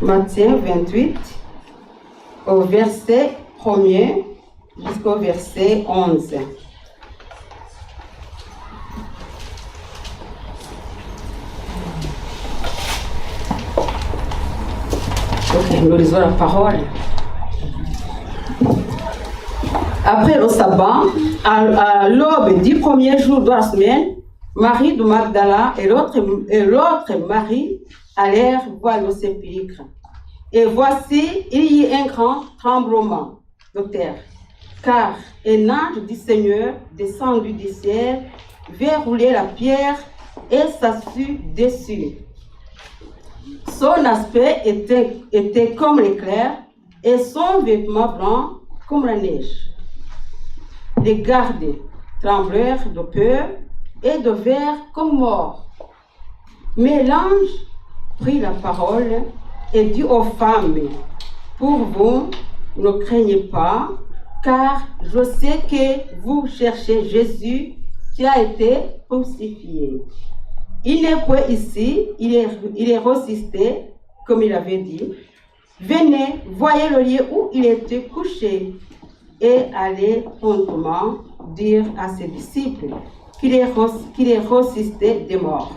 Matthieu 28, au verset 1er jusqu'au verset 11. Ok, nous lisons la parole. Après le sabbat, à l'aube du premier jour de la semaine, Marie de Magdala et l'autre Marie allèrent voir le sépulcre. Et voici, il y eut un grand tremblement de terre, car un ange du Seigneur, descendu du ciel, verrouillait la pierre et s'assit dessus. Son aspect était comme l'éclair et son vêtement blanc comme la neige. Les gardes tremblèrent de peur et devinrent comme morts. Mais l'ange prit la parole et dit aux femmes, pour vous, ne craignez pas, car je sais que vous cherchez Jésus qui a été crucifié. Il n'est point ici, il est ressuscité, comme il avait dit. Venez, voyez le lieu où il était couché, et allez promptement dire à ses disciples qu'il est ressuscité des morts.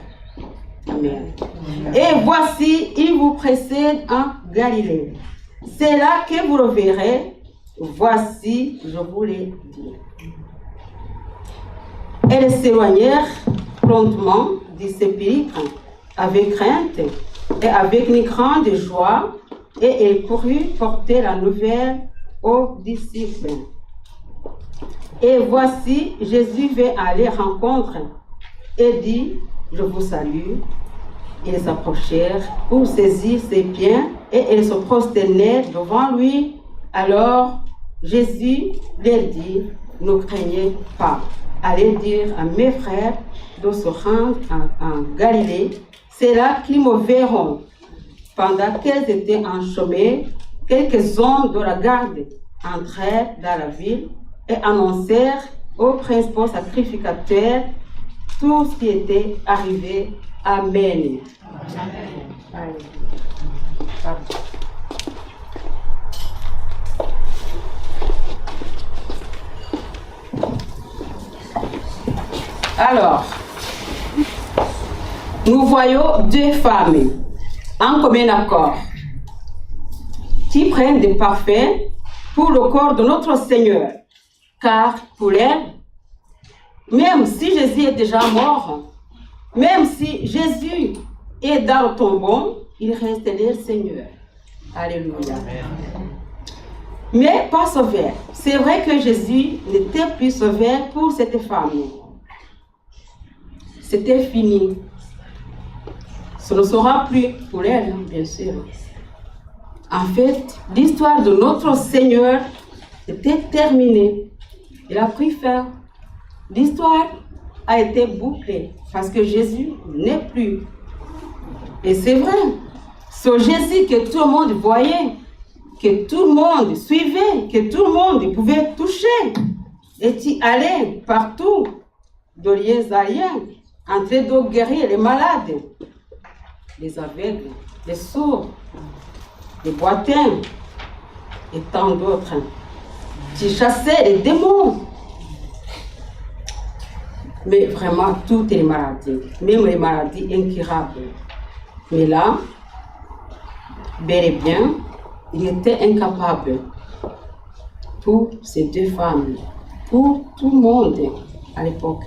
Amen. Et voici, il vous précède en Galilée. C'est là que vous le verrez. Voici, je vous l'ai dit. Elles s'éloignèrent promptement du sépulcre avec crainte et avec une grande joie, et elles coururent porter la nouvelle aux disciples. Et voici, Jésus vint à leur rencontre et dit, je vous salue. Ils s'approchèrent pour saisir ses pieds et ils se prosternèrent devant lui. Alors Jésus leur dit, ne craignez pas. Allez dire à mes frères de se rendre en Galilée. C'est là qu'ils me verront. Pendant qu'elles étaient en chemin, quelques hommes de la garde entrèrent dans la ville et annoncèrent aux principaux sacrificateurs tout ce qui était arrivé. Amen. Amen. Alors, nous voyons deux femmes en commun accord qui prennent des parfums pour le corps de notre Seigneur. Car pour elles, même si Jésus est déjà mort, même si Jésus est dans le tombeau, il reste leur Seigneur. Alléluia. Mais pas sauveur. C'est vrai que Jésus n'était plus sauveur pour cette femme. C'était fini. Ce ne sera plus pour elle, bien sûr. En fait, l'histoire de notre Seigneur était terminée. Il a pris fin. L'histoire a été bouclée parce que Jésus n'est plus. Et c'est vrai, ce Jésus que tout le monde voyait, que tout le monde suivait, que tout le monde pouvait toucher, et qui allait partout, de liens à liens, en train de guérir les malades, les aveugles, les sourds, les boitins, et tant d'autres, qui chassaient les démons. Mais vraiment, toutes les maladies, même les maladies incurables. Mais là, bel et bien, il était incapable pour ces deux femmes, pour tout le monde à l'époque.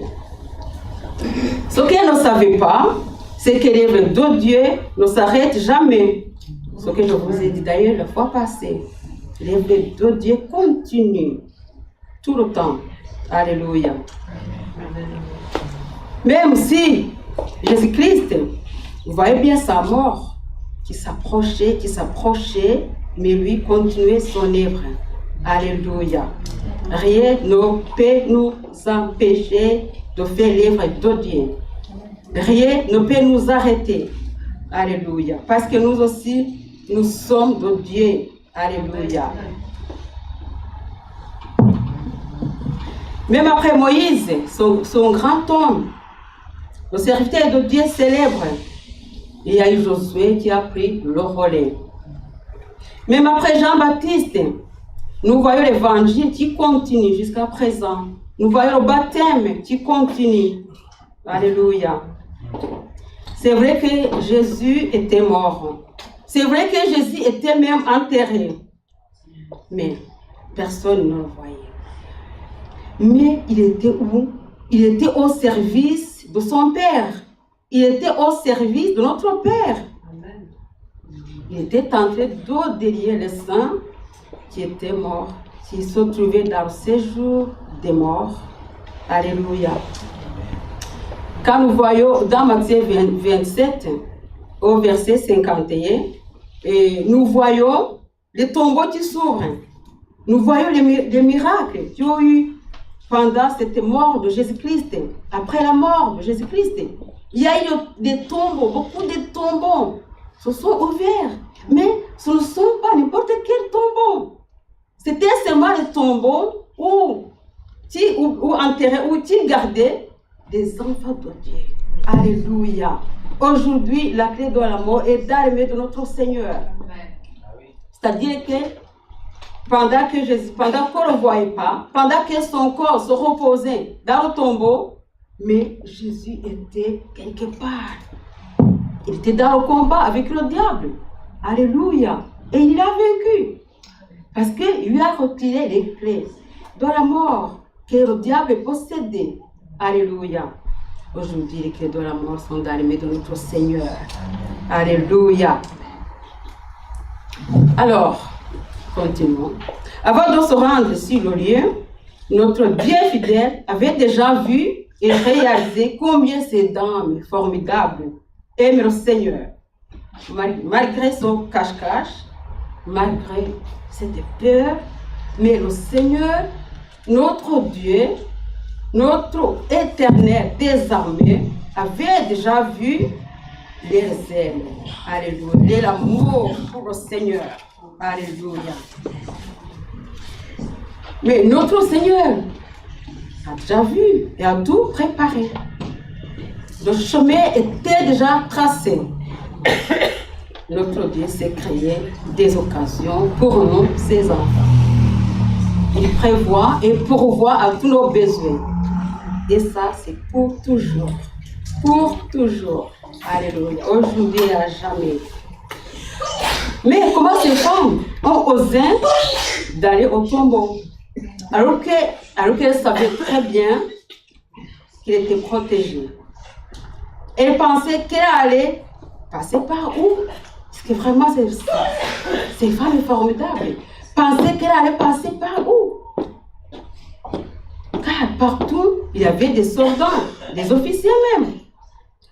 Ce qu'elles ne savaient pas, c'est que l'œuvre de Dieu ne s'arrête jamais. Ce que je vous ai dit d'ailleurs la fois passée. L'œuvre de Dieu continue tout le temps. Alléluia. Même si Jésus-Christ, vous voyez bien sa mort qui s'approchait, mais lui continuait son œuvre. Alléluia. Rien ne peut nous empêcher de faire l'œuvre de Dieu. Rien ne peut nous arrêter. Alléluia. Parce que nous aussi, nous sommes de Dieu. Alléluia. Même après Moïse, son grand homme, le serviteur de Dieu célèbre, il y a eu Josué qui a pris le relais. Même après Jean-Baptiste, nous voyons l'évangile qui continue jusqu'à présent. Nous voyons le baptême qui continue. Alléluia. C'est vrai que Jésus était mort. C'est vrai que Jésus était même enterré. Mais personne ne le voyait. Mais il était où? Il était au service de son Père. Il était au service de notre Père. Il était en train de délier les saints qui étaient morts, qui se trouvaient dans le séjour des morts. Alléluia. Quand nous voyons dans Matthieu 27, au verset 51, et nous voyons les tombeaux qui s'ouvrent. Nous voyons les miracles qui ont eu pendant cette mort de Jésus-Christ. Après la mort de Jésus-Christ, il y a eu des tombeaux, beaucoup de tombeaux se sont ouverts. Mais ce ne sont pas n'importe quel tombeau. C'était seulement les tombeaux où enterraient, où ils gardaient des enfants de Dieu. Alléluia. Aujourd'hui, la clé de la mort est dans les mains de notre Seigneur. C'est-à-dire que pendant qu'on ne le voyait pas, pendant que son corps se reposait dans le tombeau, mais Jésus était quelque part. Il était dans le combat avec le diable. Alléluia. Et il a vaincu. Parce qu'il lui a retiré les clés de la mort que le diable possédait. Alléluia. Aujourd'hui, les clés de la mort sont dans les mains de notre Seigneur. Alléluia. Alors, continuons. Avant de se rendre sur le lieu, notre Dieu fidèle avait déjà vu et réalisé combien ces dames formidables aiment le Seigneur. Malgré son cache-cache, malgré cette peur, mais le Seigneur, notre Dieu, notre éternel des armées, avait déjà vu les ailes. Alléluia. L'amour pour le Seigneur. Alléluia. Mais notre Seigneur a déjà vu et a tout préparé. Le chemin était déjà tracé. Notre Dieu s'est créé des occasions pour nous, ses enfants. Il prévoit et pourvoit à tous nos besoins. Et ça, c'est pour toujours. Pour toujours. Alléluia. Aujourd'hui et à jamais. Mais comment ces femmes ont osé d'aller au tombeau? Alors qu'elles savaient très bien qu'il était protégé. Elles pensaient qu'elle allait passer par où? Parce que vraiment, ces femmes formidables pensaient qu'elle allait passer par où? Car partout, il y avait des soldats, des officiers même,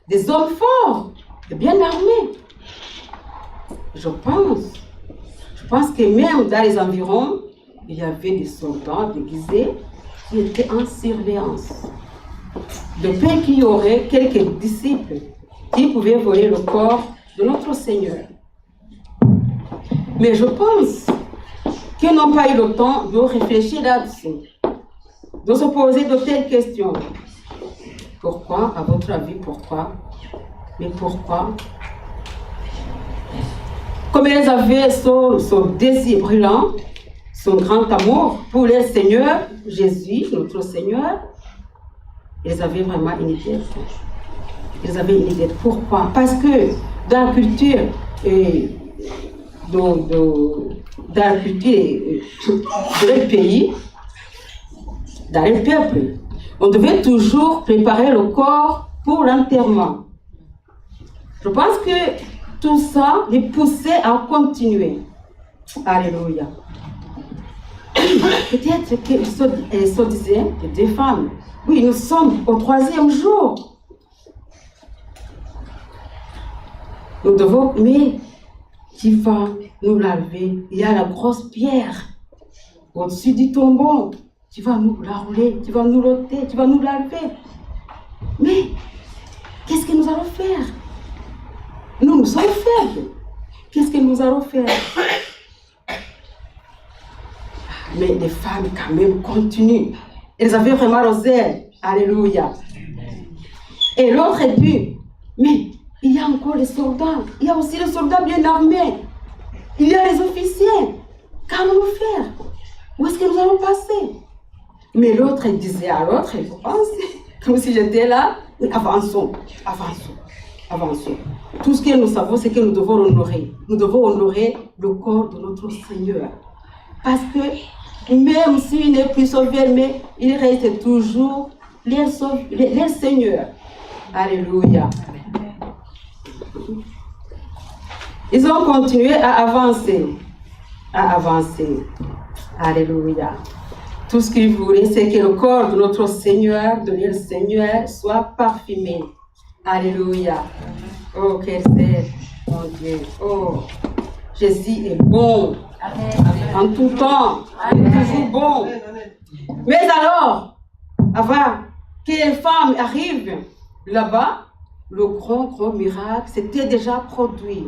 des hommes forts, et bien armés. Je pense que même dans les environs, il y avait des soldats déguisés qui étaient en surveillance. De peur qu'il y aurait quelques disciples qui pouvaient voler le corps de notre Seigneur. Mais je pense qu'ils n'ont pas eu le temps de réfléchir là-dessus, de se poser de telles questions. Pourquoi, à votre avis, pourquoi? Mais pourquoi? Comme elles avaient ce désir brûlant, son grand amour pour le Seigneur, Jésus, notre Seigneur, elles avaient vraiment une idée. Elles avaient une idée. Pourquoi? Parce que dans la culture, dans le pays, dans le peuple, on devait toujours préparer le corps pour l'enterrement. Je pense que tout ça les poussait à continuer. Alléluia. Peut-être qu'elles se disaient, des femmes, oui, nous sommes au 3e jour. Nous devons, mais qui va nous laver? Il y a la grosse pierre au-dessus du tombeau. Tu vas nous la rouler, tu vas nous l'ôter, tu vas nous laver. Mais qu'est-ce que nous allons faire? Nous sommes faibles. Qu'est-ce que nous allons faire? Mais les femmes quand même continuent. Elles avaient vraiment l'oseille. Alléluia. Et l'autre dit, mais il y a encore les soldats. Il y a aussi les soldats bien armés. Il y a les officiers. Qu'allons-nous faire? Où est-ce que nous allons passer? Mais l'autre disait à l'autre, je pense, comme si j'étais là, avançons, avançons, avançons. Tout ce que nous savons, c'est que nous devons honorer. Nous devons honorer le corps de notre Seigneur. Parce que même s'il n'est plus sauvé, mais il reste toujours les Seigneur. Alléluia. Ils ont continué à avancer. À avancer. Alléluia. Tout ce qu'ils voulaient, c'est que le corps de notre Seigneur, de leur Seigneur, soit parfumé. Alléluia. Oh, quel c'est, mon Dieu. Oh, Jésus est bon. En tout temps. Il est toujours bon. Mais alors, avant que les femmes arrivent là-bas, le grand miracle s'était déjà produit.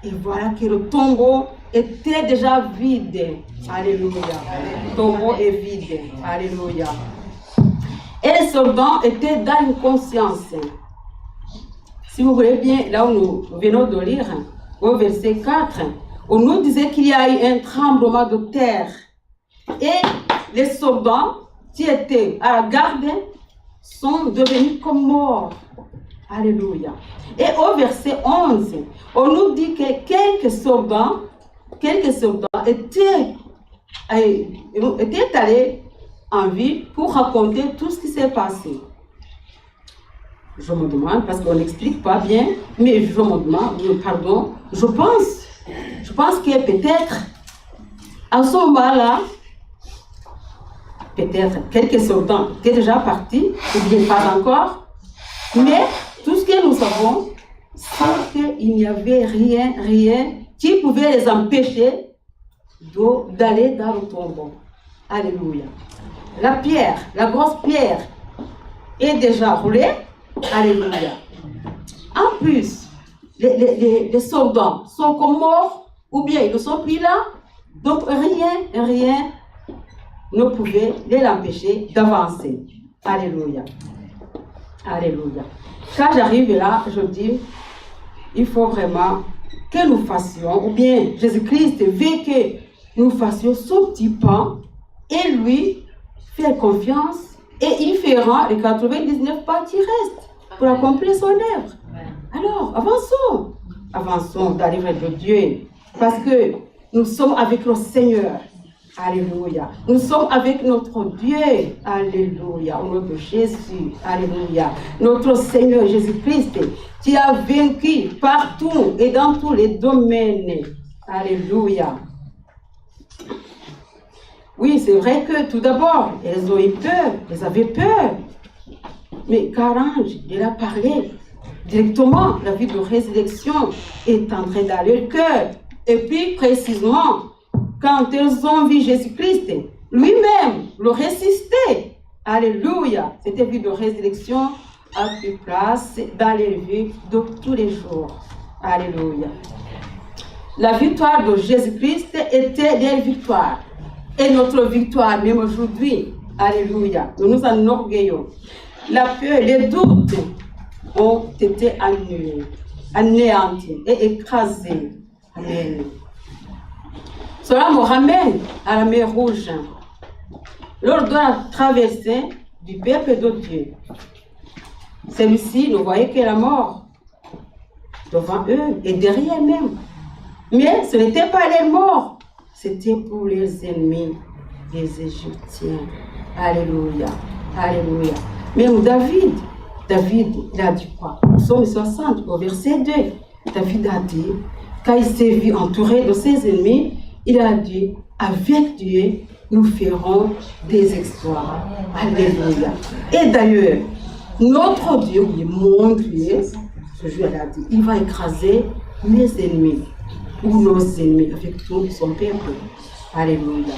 Et voilà que le tombeau était déjà vide. Alléluia. Le tombeau est vide. Alléluia. Et les soldats étaient dans une conscience. Si vous voulez bien, là où nous venons de lire, au verset 4, on nous disait qu'il y a eu un tremblement de terre. Et les soldats qui étaient à la garde sont devenus comme morts. Alléluia. Et au verset 11, on nous dit que quelques soldats étaient allés en ville pour raconter tout ce qui s'est passé. Je me demande, parce qu'on n'explique pas bien, mais je me demande, pardon, je pense que peut-être, à ce moment-là, peut-être quelques soldats étaient déjà partis, ou bien pas encore, mais tout ce que nous savons, c'est qu'il n'y avait rien qui pouvait les empêcher d'aller dans le tombeau. Alléluia. La pierre, la grosse pierre, est déjà roulée. Alléluia. En plus, les soldats sont comme morts, ou bien ils ne sont plus là, donc rien ne pouvait les empêcher d'avancer. Alléluia. Alléluia. Quand j'arrive là, je dis, il faut vraiment que nous fassions, ou bien Jésus-Christ veut que nous fassions ce petit pas, et lui faire confiance, et il fera les 99 pas qui restent pour accomplir son œuvre. Alors, avançons dans l'œuvre de Dieu, parce que nous sommes avec le Seigneur. Alléluia. Nous sommes avec notre Dieu. Alléluia. Au nom de Jésus. Alléluia. Notre Seigneur Jésus-Christ qui a vaincu partout et dans tous les domaines. Alléluia. Oui, c'est vrai que tout d'abord, elles ont eu peur. Elles avaient peur. Mais qu'arrange, il a parlé directement. La vie de résurrection est entrée dans leur cœur. Et puis, précisément, quand elles ont vu Jésus-Christ, lui-même le ressuscité. Alléluia. Cette vie de résurrection a pris place dans les vies de tous les jours. Alléluia. La victoire de Jésus-Christ était leur victoire. Et notre victoire, même aujourd'hui. Alléluia. Nous nous enorgueillons. La peur, les doutes ont été annulés, anéantis et écrasés. Amen. Cela me ramène à la mer Rouge. Lors de la traversée du peuple de Dieu, celui-ci ne voyait que la mort devant eux et derrière même. Mais ce n'était pas les morts, c'était pour les ennemis des Égyptiens. Alléluia, alléluia. Même David, il a dit quoi? Psaume 60, au verset 2. David a dit, quand il s'est vu entouré de ses ennemis, il a dit, avec Dieu, nous ferons des exploits. Alléluia. Et d'ailleurs, notre Dieu, mon Dieu, ce jour, il a dit, il va écraser mes ennemis, ou nos ennemis, avec tout son peuple. Alléluia.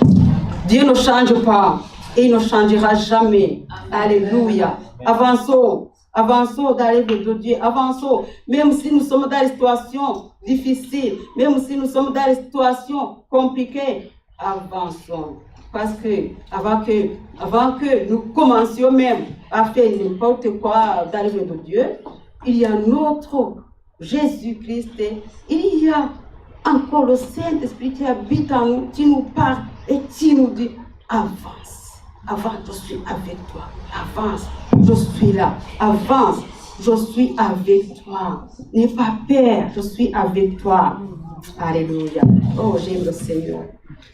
Dieu ne change pas, et il ne changera jamais. Alléluia. Avançons. Avançons dans l'œuvre de Dieu, avançons, même si nous sommes dans des situations difficiles, même si nous sommes dans des situations compliquées, avançons. Parce que avant que nous commencions même à faire n'importe quoi dans l'œuvre de Dieu, il y a notre Jésus-Christ, il y a encore le Saint-Esprit qui habite en nous, tu nous parles et tu nous dis, avance, avance, je suis avec toi, avance, je suis là, avance, je suis avec toi, n'aie pas peur, je suis avec toi. Alléluia. Oh, j'aime le Seigneur.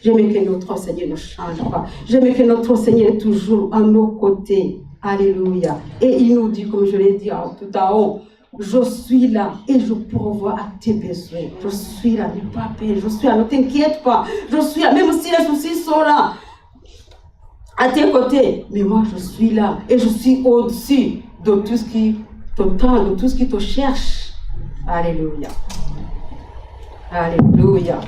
J'aime que notre Seigneur ne change pas. J'aime que notre Seigneur est toujours à nos côtés. Alléluia. Et il nous dit, comme je l'ai dit tout à haut, je suis là et je pourvois à tes besoins. Je suis là, n'aie pas peur. Je suis là, ne t'inquiète pas. Je suis là, même si les soucis sont là, à tes côtés. Mais moi, je suis là et je suis au-dessus de tout ce qui t'attend, de tout ce qui te cherche. Alléluia. Alléluia.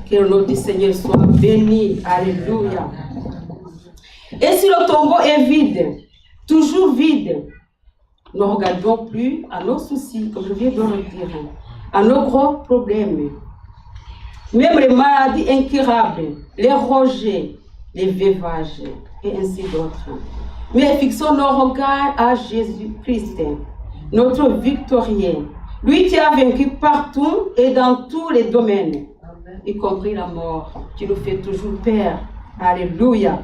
Que le nom du Seigneur soit béni. Alléluia. Et si le tombeau est vide, toujours vide, ne regardons plus à nos soucis, comme je viens de le dire, à nos gros problèmes, même les maladies incurables, les rejets, les veuvages, et ainsi d'autres. Mais fixons nos regards à Jésus-Christ, notre victorien, lui qui a vaincu partout et dans tous les domaines, y compris la mort, qui nous fait toujours peur. Alléluia.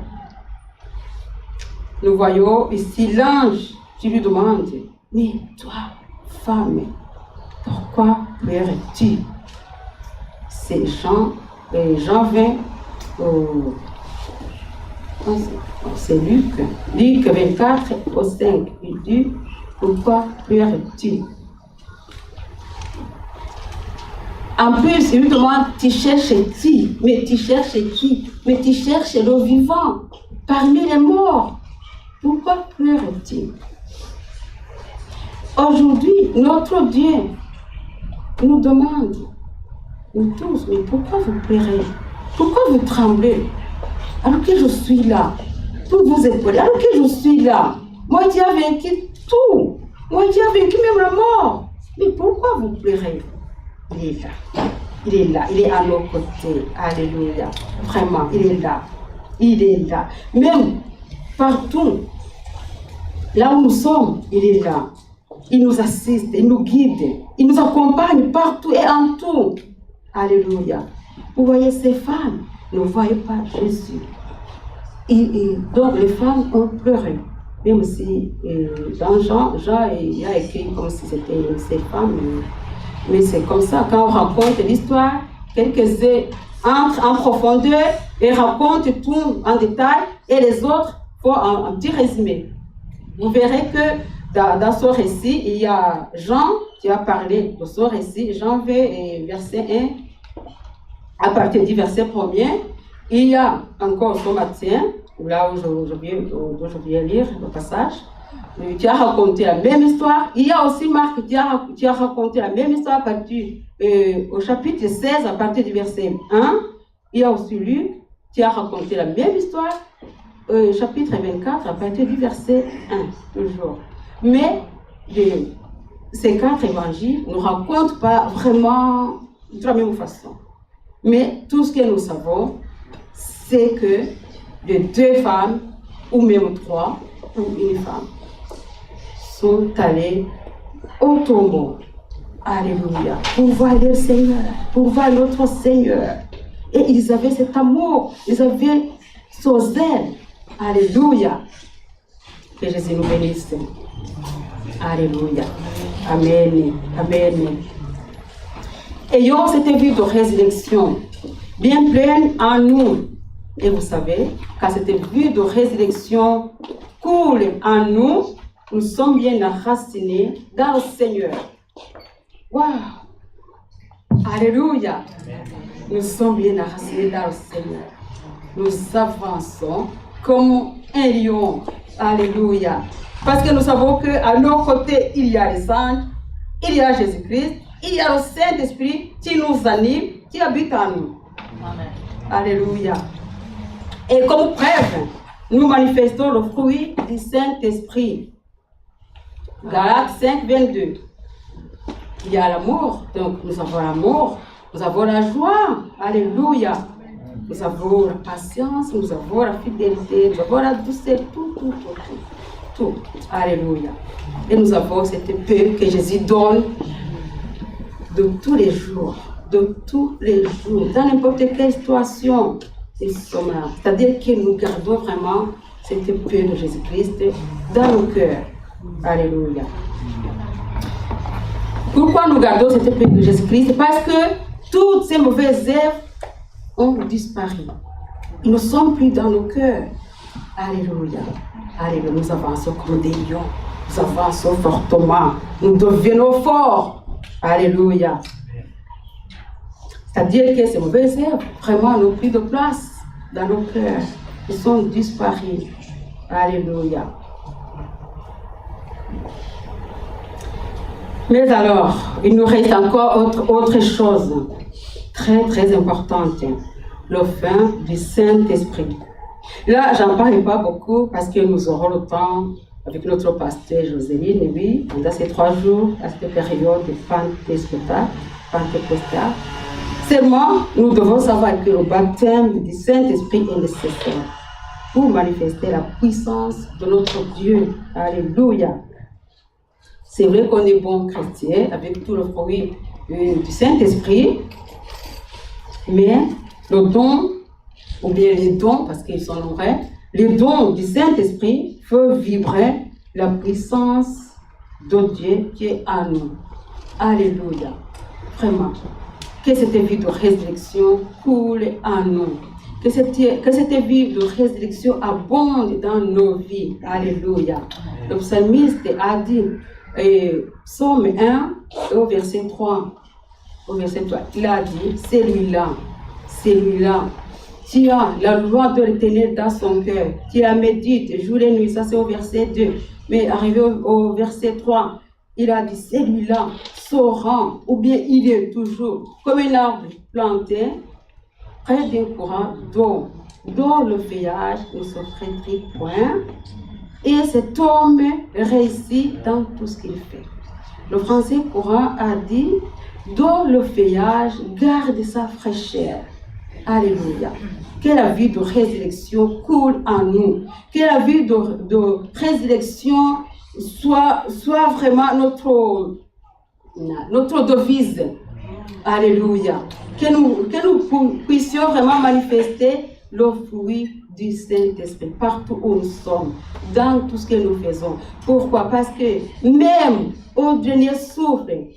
Nous voyons ici l'ange qui lui demande, mais toi, femme, pourquoi pleurais-tu? C'est Jean 20, c'est Luc 24 au 5. Il dit, pourquoi pleurais-tu? En plus, il lui demande, tu cherches qui? Mais tu cherches qui? Mais tu cherches le vivant, parmi les morts. Pourquoi pleures-tu? Aujourd'hui, notre Dieu nous demande, nous tous, mais pourquoi vous pleurez? Pourquoi vous tremblez? Alors que je suis là, pour vous épauler, alors que je suis là. Moi qui ai vaincu tout, moi qui ai vaincu même la mort. Mais pourquoi vous pleurez? Il est là, il est là, il est à nos côtés. Alléluia. Vraiment, il est là, il est là. Même partout, là où nous sommes, il est là. Il nous assiste, il nous guide, il nous accompagne partout et en tout. Alléluia. Vous voyez ces femmes, ne voyez pas Jésus. Donc les femmes ont pleuré. Même si dans Jean, il a écrit comme si c'était ces femmes. Mais c'est comme ça, quand on raconte l'histoire, quelques-uns entrent en profondeur et racontent tout en détail, et les autres font un petit résumé. Vous verrez que dans ce récit, il y a Jean qui a parlé de ce récit, Jean 20, verset 1, à partir du verset 1er. Il y a encore ce matin, là où je viens lire le passage, qui a raconté la même histoire. Il y a aussi Marc qui a raconté la même histoire à partir, au chapitre 16, à partir du verset 1. Il y a aussi Luc qui a raconté la même histoire, chapitre 24, à partir du verset 1, toujours. Mais ces 4 évangiles ne racontent pas vraiment de la même façon. Mais tout ce que nous savons, c'est que les 2 femmes, ou même 3, ou une femme, sont allés au tombeau. Alléluia. Pour voir le Seigneur, pour voir notre Seigneur. Et ils avaient cet amour, ils avaient ce zèle. Alléluia. Que Jésus nous bénisse. Alléluia. Amen. Amen. Ayons cette vie de résurrection bien pleine en nous. Et vous savez, quand cette vie de résurrection coule en nous, nous sommes bien enracinés dans le Seigneur. Waouh! Alléluia! Nous sommes bien enracinés dans le Seigneur. Nous avançons comme un lion. Alléluia! Parce que nous savons qu'à nos côtés, il y a les anges, il y a Jésus-Christ, il y a le Saint-Esprit qui nous anime, qui habite en nous. Amen. Alléluia! Et comme preuve, nous manifestons le fruit du Saint-Esprit. Galates 5, 22. Il y a l'amour, donc nous avons l'amour, nous avons la joie, alléluia. Nous avons la patience, nous avons la fidélité, nous avons la douceur, tout. Alléluia. Et nous avons cette paix que Jésus donne de tous les jours. de tous les jours, dans n'importe quelle situation. C'est-à-dire que nous gardons vraiment cette paix de Jésus-Christ dans nos cœurs. Alléluia. Pourquoi nous gardons cette paix de Jésus-Christ? Parce que toutes ces mauvaises œuvres ont disparu. Ils ne sont plus dans nos cœurs. Alléluia. Alléluia. Nous avançons comme des lions. Nous avançons fortement. Nous devenons forts. Alléluia. C'est-à-dire que ces mauvaises œuvres, vraiment, n'ont plus de place dans nos cœurs. Ils sont disparus. Alléluia. Mais alors, il nous reste encore autre chose très très importante, le fin du Saint-Esprit. Là, j'en parle pas beaucoup parce que nous aurons le temps avec notre pasteur Joséline, oui, pendant ces 3 jours, à cette période de Pentecostal. Seulement, nous devons savoir que le baptême du Saint-Esprit est nécessaire pour manifester la puissance de notre Dieu. Alléluia. C'est vrai qu'on est bon chrétien avec tout le fruit du Saint-Esprit, mais le don, ou bien les dons, parce qu'ils sont nombreux, les dons du Saint-Esprit peuvent vibrer la puissance de Dieu qui est en nous. Alléluia. Vraiment. Que cette vie de résurrection coule en nous. Que cette vie de résurrection abonde dans nos vies. Alléluia. Le psalmiste a dit, Psaume 1, au verset 3, il a dit, celui-là, qui a la loi de l'Éternel dans son cœur, qui la médite jour et nuit, ça c'est au verset 2. Mais arrivé au verset 3, il a dit, celui-là saura, ou bien il est toujours comme un arbre planté près d'un courant d'eau, dont le feuillage ne se flétrit point, et cet homme réussit dans tout ce qu'il fait. Le français courant a dit, dont le feuillage garde sa fraîcheur. Alléluia. Que la vie de résurrection coule en nous. Que la vie de résurrection soit vraiment notre devise. Alléluia. Que nous puissions vraiment manifester le fruit du Saint-Esprit partout où nous sommes, dans tout ce que nous faisons. Pourquoi? Parce que même au dernier souffle,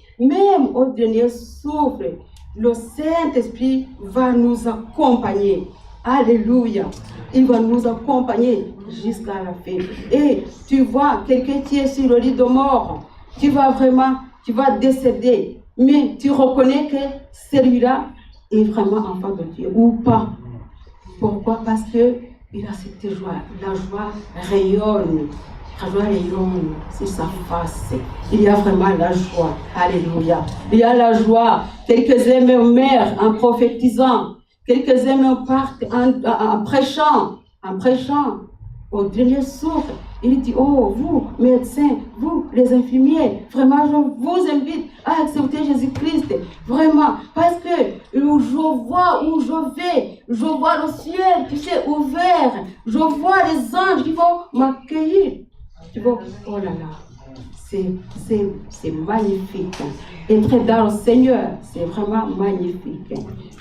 le Saint-Esprit va nous accompagner. Alléluia. Il va nous accompagner jusqu'à la fin. Et tu vois, quelqu'un qui est sur le lit de mort, tu vas décéder. Mais tu reconnais que celui-là est vraiment enfant de Dieu ou pas. Pourquoi? Parce qu'il a cette joie. La joie rayonne. La joie rayonne sur sa face. Il y a vraiment la joie. Alléluia. Il y a la joie. Quelques-uns meurent en prophétisant. Quelques-uns partent en prêchant. Au dernier souffle, il dit, oh, vous, médecins, vous, les infirmiers, vraiment, je vous invite à accepter Jésus-Christ. Vraiment, parce que je vois où je vais, je vois le ciel, tu sais, ouvert. Je vois les anges qui vont m'accueillir. Tu vois, oh là là, c'est magnifique. Être dans le Seigneur, c'est vraiment magnifique.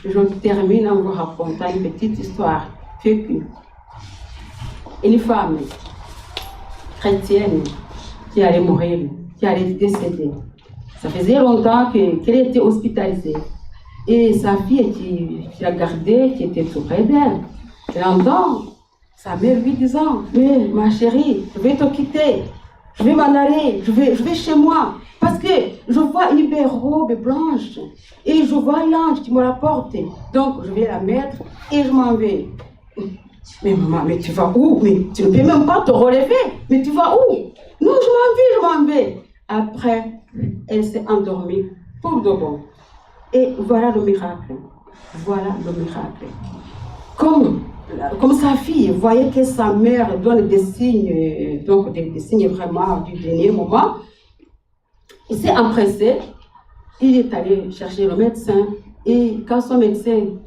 Je termine en vous racontant une petite histoire vécue. Une femme chrétienne qui allait mourir, qui allait décéder. Ça faisait longtemps qu'elle était hospitalisée. Et sa fille qui la gardait, qui était tout près d'elle. Elle entend sa mère lui disant, mais ma chérie, je vais te quitter. Je vais m'en aller, je vais chez moi. Parce que je vois une belle robe blanche. Et je vois l'ange qui me la porte. Donc je vais la mettre et je m'en vais. Mais maman, mais tu vas où? Mais tu ne peux même pas te relever. Mais tu vas où? Non, je m'en vais. Après, elle s'est endormie pour de bon. Et voilà le miracle. Comme sa fille voyait que sa mère donne des signes, donc des signes vraiment du dernier moment, il s'est empressé. Il est allé chercher le médecin. Et quand son médecin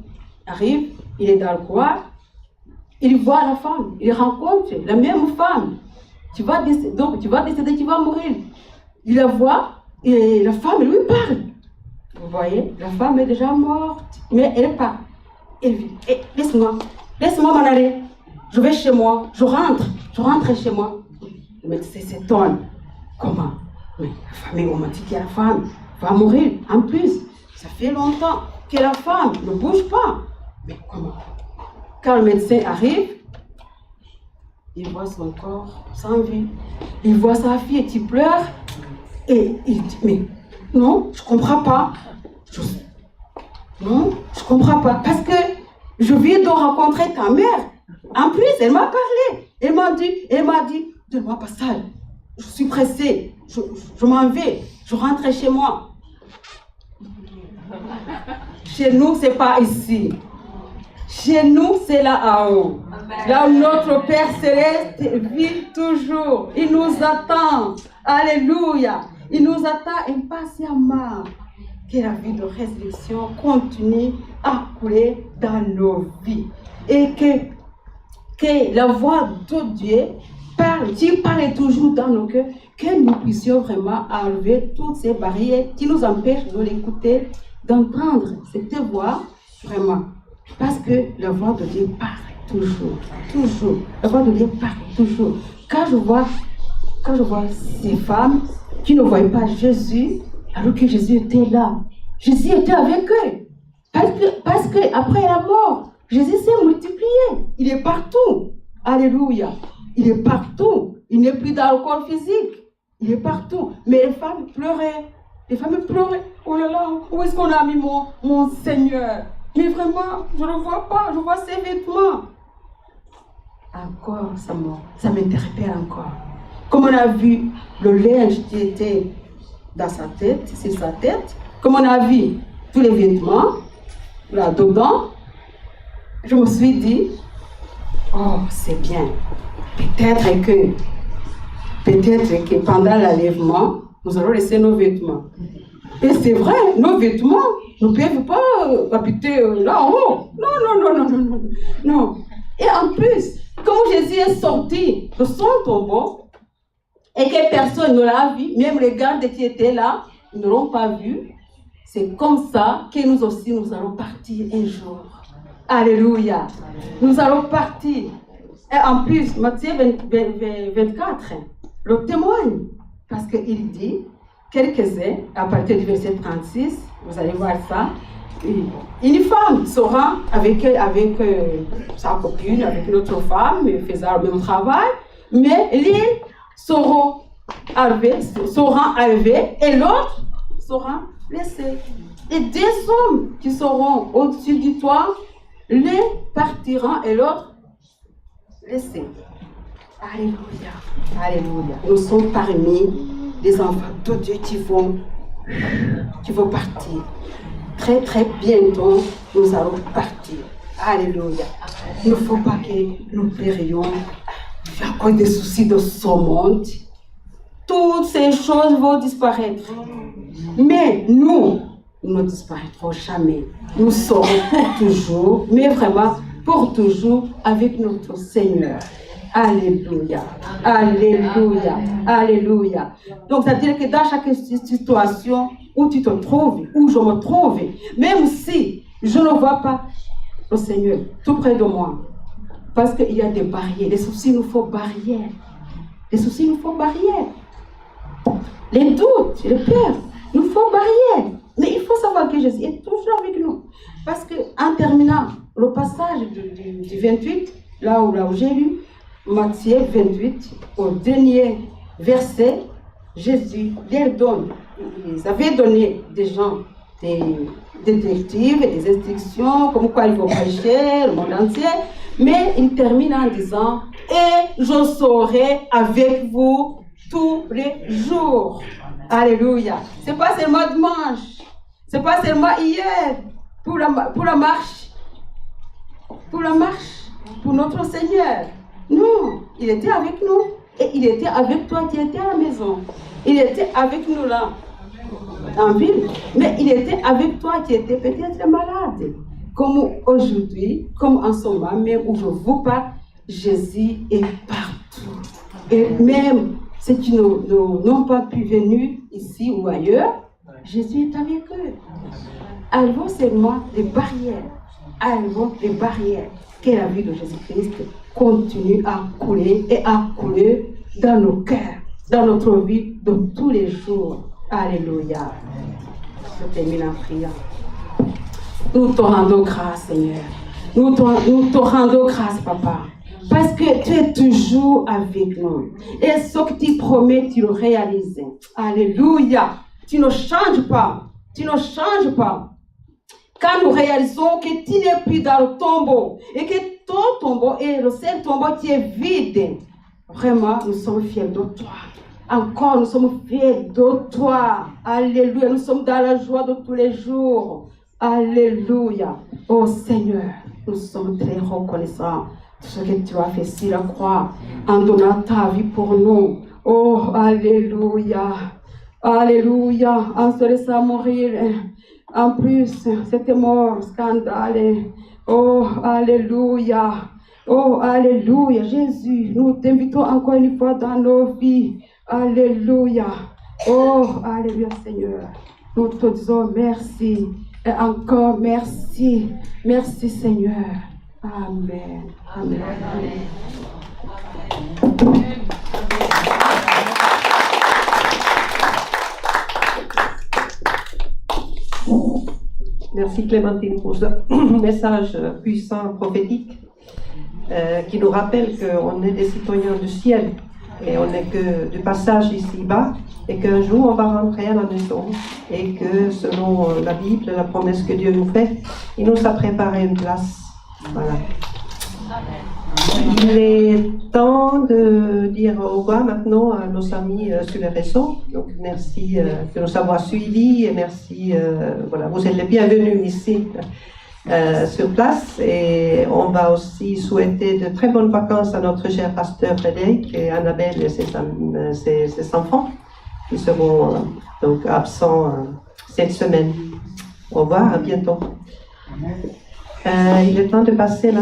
arrive, il est dans le couloir. Il voit la femme, il rencontre la même femme. Tu vas décéder, tu vas mourir. Il la voit et la femme lui parle. voyez, la femme est déjà morte, mais elle n'est pas. Elle vit. Laisse-moi m'en aller. Je vais chez moi, je rentre chez moi. Le médecin s'étonne. Comment? Mais la famille, on m'a dit que la femme va mourir. En plus, ça fait longtemps que la femme ne bouge pas. Mais comment? Quand le médecin arrive, il voit son corps sans vie. Il voit sa fille qui pleure. Et il dit, mais non, je ne comprends pas. Non, je ne comprends pas. Parce que je viens de rencontrer ta mère. En plus, elle m'a parlé. Elle m'a dit, donne-moi pas ça. Je suis pressée. Je m'en vais. Je rentre chez moi. Chez nous, ce n'est pas ici. Chez nous, c'est là-haut. Là où notre Père Céleste vit toujours. Il nous attend. Alléluia. Il nous attend impatiemment. Que la vie de résurrection continue à couler dans nos vies. Et que la voix de Dieu parle toujours dans nos cœurs. Que nous puissions vraiment enlever toutes ces barrières qui nous empêchent de l'écouter, d'entendre cette voix vraiment. Parce que la voix de Dieu parle toujours. La voix de Dieu parle toujours. Quand je vois ces femmes qui ne voyaient pas Jésus, alors que Jésus était là, Jésus était avec eux. Parce que après la mort, Jésus s'est multiplié. Il est partout. Alléluia. Il est partout. Il n'est plus dans le corps physique. Il est partout. Mais les femmes pleuraient. Oh là là, où est-ce qu'on a mis mon Seigneur? Mais vraiment, je ne le vois pas. Je vois ses vêtements. Encore, ça m'interpelle encore. Comme on a vu le linge qui était dans sa tête, sur sa tête, comme on a vu tous les vêtements, là dedans, je me suis dit, oh, c'est bien. Peut-être que pendant l'enlèvement, nous allons laisser nos vêtements. Et c'est vrai, nos vêtements ne peuvent pas habiter là en haut. Non. Et en plus, quand Jésus est sorti de son tombeau, et que personne ne l'a vu, même les gardes qui étaient là, ils ne l'ont pas vu, c'est comme ça que nous aussi, nous allons partir un jour. Alléluia. Nous allons partir. Et en plus, Matthieu 24 le témoigne. Parce qu'il dit, quelques-uns, à partir du verset 36, vous allez voir ça, une femme sera avec sa copine, avec une autre femme, faisant le même travail, mais l'une seront enlevés et l'autre sera laissé. Et deux hommes qui seront au-dessus du toit, l'un partira et l'autre laissé. Alléluia. Nous sommes parmi les enfants de Dieu qui vont partir. Très très bientôt, nous allons partir. Alléluia. Il ne faut pas que nous pleurions à cause des soucis de ce monde. Toutes ces choses vont disparaître. Mais nous ne disparaîtrons jamais. Nous serons pour toujours, mais vraiment pour toujours avec notre Seigneur. Alléluia. Donc, c'est-à-dire que dans chaque situation où tu te trouves, où je me trouve, même si je ne vois pas le Seigneur tout près de moi, parce qu'il y a des barrières, les soucis nous font barrières. Les doutes, les peurs nous font barrières. Mais il faut savoir que Jésus est toujours avec nous. Parce qu'en terminant le passage du 28, là où j'ai lu, Matthieu 28, au dernier verset, Jésus leur donne. Ils avaient donné des gens, des directives, des instructions, comme quoi il faut prêcher le monde entier. Mais il termine en disant, et je serai avec vous tous les jours. Alléluia. C'est pas seulement dimanche. C'est pas seulement hier. Pour la marche. Pour notre Seigneur. Non. Il était avec nous. Et il était avec toi qui étais à la maison. Il était avec nous là. En ville. Mais il était avec toi qui étais peut-être malade. Comme aujourd'hui, comme en ce moment même où je vous parle, Jésus est partout. Et même ceux qui n'ont pas pu venir ici ou ailleurs, Jésus est avec eux. Enlevons seulement des barrières. Enlevons des barrières. Que la vie de Jésus-Christ continue à couler et à couler dans nos cœurs, dans notre vie de tous les jours. Alléluia. Je termine en priant. Nous te rendons grâce, Seigneur. Nous te rendons grâce, Papa. Parce que tu es toujours avec nous. Et ce que tu promets, tu le réalises. Alléluia. Tu ne changes pas. Tu ne changes pas. Quand nous réalisons que tu n'es plus dans le tombeau et que ton tombeau est le seul tombeau qui est vide, vraiment, nous sommes fiers de toi. Encore, nous sommes fiers de toi. Alléluia. Nous sommes dans la joie de tous les jours. Alléluia. Oh Seigneur, nous sommes très reconnaissants de ce que tu as fait sur la croix en donnant ta vie pour nous. Oh, Alléluia. Alléluia. En se laissant mourir. En plus, c'était mort, scandale. Oh, Alléluia. Oh, Alléluia. Jésus, nous t'invitons encore une fois dans nos vies. Alléluia. Oh, Alléluia, Seigneur. Nous te disons merci. Et encore merci. Merci, Seigneur. Amen. Amen. Amen. Merci Clémentine pour ce message puissant, prophétique, qui nous rappelle qu'on est des citoyens du ciel et on n'est que du passage ici-bas et qu'un jour on va rentrer à la maison et que selon la Bible, la promesse que Dieu nous fait, il nous a préparé une place. Voilà. Il est temps de dire au revoir maintenant à nos amis sur les réseaux. Donc merci de nous avoir suivis et merci, voilà, vous êtes les bienvenus ici sur place. Et on va aussi souhaiter de très bonnes vacances à notre cher pasteur Frédéric et Annabelle et ses enfants qui seront donc absents cette semaine. Au revoir, à bientôt. Il est temps de passer la